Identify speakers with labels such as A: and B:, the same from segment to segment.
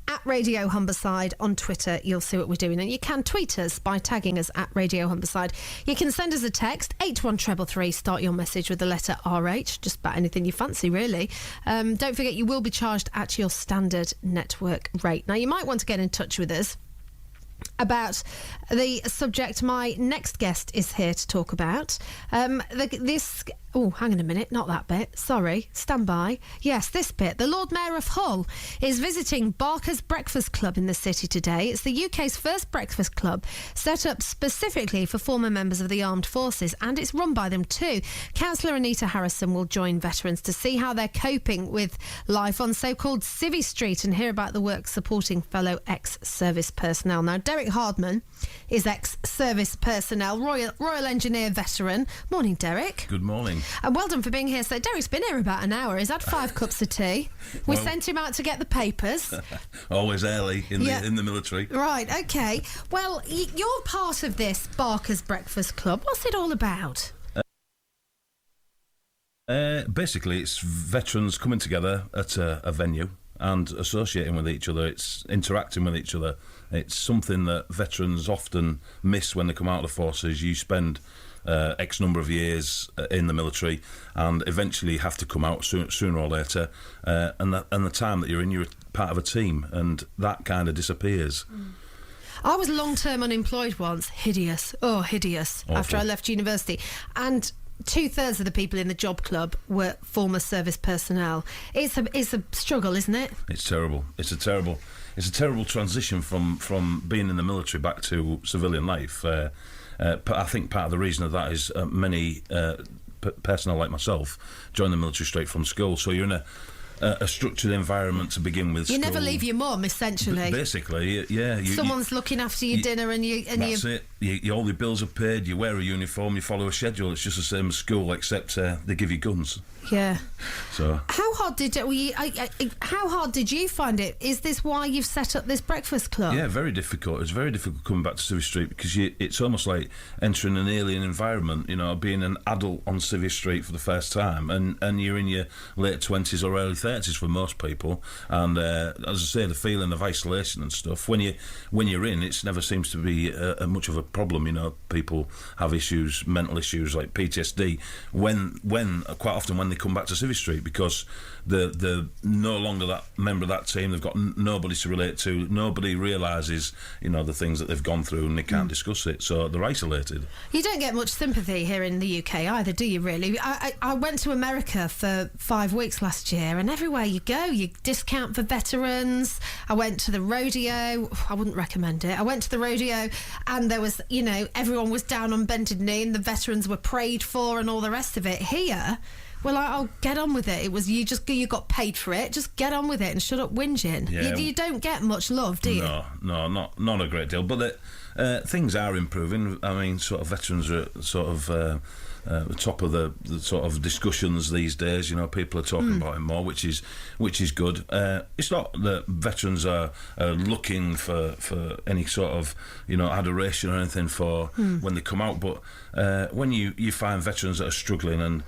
A: at Radio Humberside on Twitter. You'll see what we're doing. And you can tweet us by tagging us at Radio Humberside. You can send us a text, 81333. Start your message with the letter RH. Just about anything you fancy, really. Don't forget, you will be charged at your standard network rate. Now, you might want to get in touch with us about the subject my next guest is here to talk about. Oh, hang on a minute, not that bit. Sorry, stand by. Yes, this bit. The Lord Mayor of Hull is visiting Barker's Breakfast Club in the city today. It's the UK's first breakfast club set up specifically for former members of the armed forces, and it's run by them too. Councillor Anita Harrison will join veterans to see how they're coping with life on so-called Civvy Street and hear about the work supporting fellow ex-service personnel. Now, Dereck Hardman is ex-service personnel, Royal Engineer veteran. Morning, Dereck.
B: Good morning.
A: And well done for being here. So Derek's been here about an hour. He's had 5 cups of tea. We sent him out to get the papers.
B: Always early in the military.
A: Right, okay. Well, you're part of this Barker's Breakfast Club. What's it all about?
B: Basically, it's veterans coming together at a venue and associating with each other. It's interacting with each other. It's something that veterans often miss when they come out of the forces. You spend X number of years in the military and eventually have to come out sooner or later, and the time that you're part of a team, and that kind of disappears.
A: I was long-term unemployed once. Hideous. Oh, hideous. Awful. After I left university. And 2/3 of the people in the job club were former service personnel. It's a struggle, isn't it?
B: It's terrible. It's a terrible transition from being in the military back to civilian life. But I think part of the reason of that is many personnel like myself join the military straight from school. So you're in a structured environment to begin with.
A: You never leave your mum, essentially.
B: Basically, yeah.
A: Someone's looking after your dinner, and
B: that's it. All your bills are paid. You wear a uniform. You follow a schedule. It's just the same as school, except they give you guns.
A: Yeah.
B: So
A: how hard did you find it? Is this why you've set up this breakfast club?
B: Yeah, very difficult. It's very difficult coming back to Civvy Street because it's almost like entering an alien environment. You know, being an adult on Civvy Street for the first time, and you're in your late 20s or early 30s for most people. And as I say, the feeling of isolation and stuff. When you're in, it never seems to be much of a problem. You know, people have issues, mental issues like PTSD. When quite often when they come back to Civvy Street, because they're no longer that member of that team. They've got nobody to relate to. Nobody realises, you know, the things that they've gone through, and they can't discuss it. So they're isolated.
A: You don't get much sympathy here in the UK either, do you? Really? I went to America for 5 weeks last year, and everywhere you go, you discount for veterans. I went to the rodeo. I wouldn't recommend it. I went to the rodeo, and there was, you know, everyone was down on bended knee, and the veterans were prayed for, and all the rest of it. Here, well, I'll get on with it. It was you got paid for it. Just get on with it and shut up whinging.
B: Yeah.
A: You don't get much love, do you?
B: No, not a great deal. But things are improving. I mean, sort of veterans are sort of the top of the sort of discussions these days. You know, people are talking about it more, which is good. It's not that veterans are looking for any sort of, you know, adoration or anything for when they come out, but when you find veterans that are struggling, and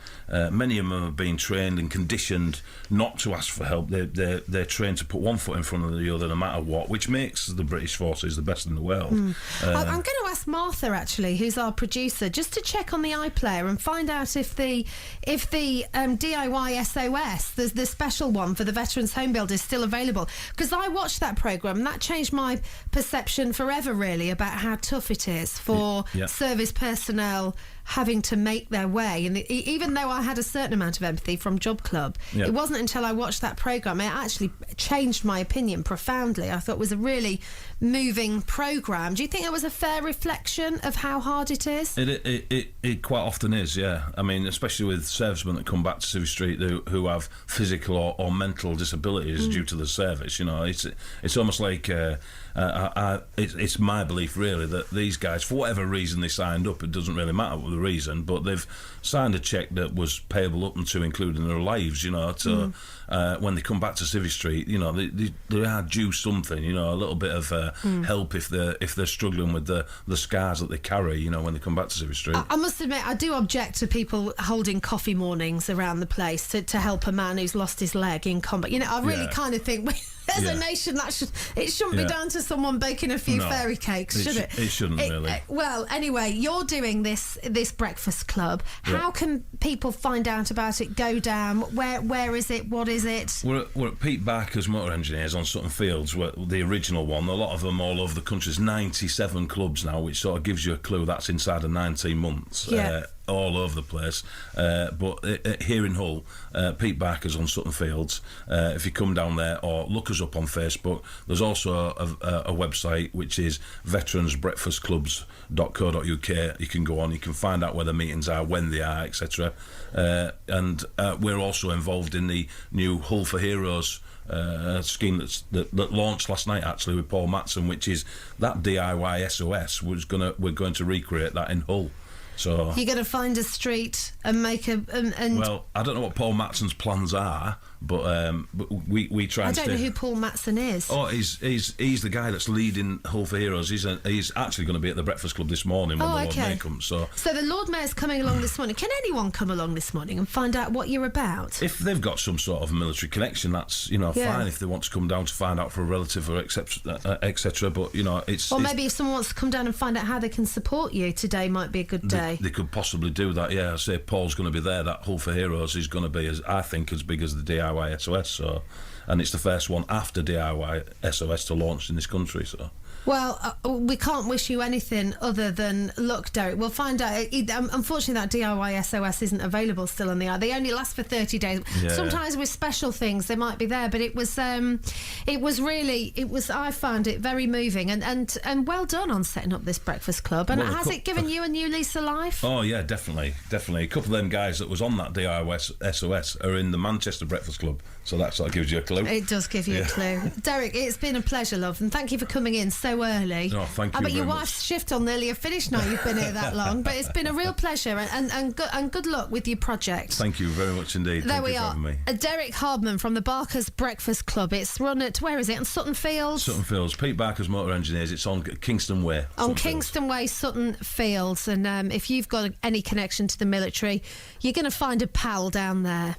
B: many of them have been trained and conditioned not to ask for help. They're trained to put one foot in front of the other no matter what, which makes the British forces the best in the world.
A: I'm going to ask Martha, actually, who's our producer, just to check on the iPlayer and find out if the DIY SOS, there's the special one for the Veterans Home Build, is still available. Because I watched that programme, and that changed my perception forever, really, about how tough it is for service personnel having to make their way. And even though I had a certain amount of empathy from Job Club, it wasn't until I watched that programme it actually changed my opinion profoundly. I thought it was a really moving programme. Do you think it was a fair reflection of how hard it is?
B: It quite often is, yeah. I mean, especially with servicemen that come back to Civvy Street who have physical or mental disabilities due to the service. You know, it's almost like it's my belief, really, that these guys, for whatever reason they signed up, it doesn't really matter what the reason, but they've signed a cheque that was payable up until including their lives, you know, to when they come back to Civvy Street, you know, they are due something, you know, a little bit of help if they're struggling with the scars that they carry, you know, when they come back to Civvy Street.
A: I must admit, I do object to people holding coffee mornings around the place to help a man who's lost his leg in combat. You know, I really kind of think As a nation, it shouldn't be down to someone baking a few fairy cakes, should it?
B: It shouldn't really.
A: Well, anyway, you're doing this breakfast club. How can people find out about it? Go down. Where is it? What is it?
B: We're at Pete Barker's Motor Engineers on Sutton Fields, the original one. A lot of them all over the country. There's 97 clubs now, which sort of gives you a clue. That's inside of 19 months.
A: Yeah.
B: All over the place, but here in Hull, Pete Barker's on Sutton Fields. If you come down there or look us up on Facebook, there's also a website which is veteransbreakfastclubs.co.uk. You can go on, you can find out where the meetings are, when they are, etc. And we're also involved in the new Hull for Heroes scheme that launched last night, actually, with Paul Matson, which is that DIY SOS. We're going to recreate that in Hull. So
A: you're going to find a street and make a...
B: Well, I don't know what Paul Matson's plans are, but we try and...
A: I don't know who Paul Matson is.
B: Oh, he's the guy that's leading Hull for Heroes. He's actually going to be at the Breakfast Club this morning when the Lord Mayor comes. So
A: the Lord Mayor's coming along this morning. Can anyone come along this morning and find out what you're about?
B: If they've got some sort of military connection, that's fine. If they want to come down to find out for a relative or etc. But it's...
A: Or maybe if someone wants to come down and find out how they can support you, today might be a good day.
B: They could possibly do that, yeah. I say Paul's going to be there. That Hull for Heroes is going to be, I think, as big as the DIY SOS. So, and it's the first one after DIY SOS to launch in this country. So.
A: Well, we can't wish you anything other than luck, Dereck. We'll find out. Unfortunately, that DIY SOS isn't available still on the air. They only last for 30 days. Yeah. Sometimes with special things, they might be there, but it was I found it very moving and well done on setting up this breakfast club. And has it given you a new lease of life?
B: Oh yeah, definitely. A couple of them guys that was on that DIY SOS are in the Manchester Breakfast Club, so that sort of gives you a clue.
A: It does give you a clue. Dereck, it's been a pleasure, love, and thank you for coming in so early.
B: No, thank you.
A: I bet your
B: very
A: wife's
B: much.
A: shift will nearly have finished now. You've been here that long, but it's been a real pleasure and good luck with your project.
B: Thank you very much indeed.
A: There
B: Thank
A: we
B: you for
A: are.
B: having me.
A: Dereck Hardman from the Barker's Breakfast Club. It's run at, where is it? On Sutton Fields.
B: Sutton Fields. Pete Barker's Motor Engineers. It's on Kingston Way.
A: On Kingston Way, Sutton Fields. And if you've got any connection to the military, you're going to find a pal down there.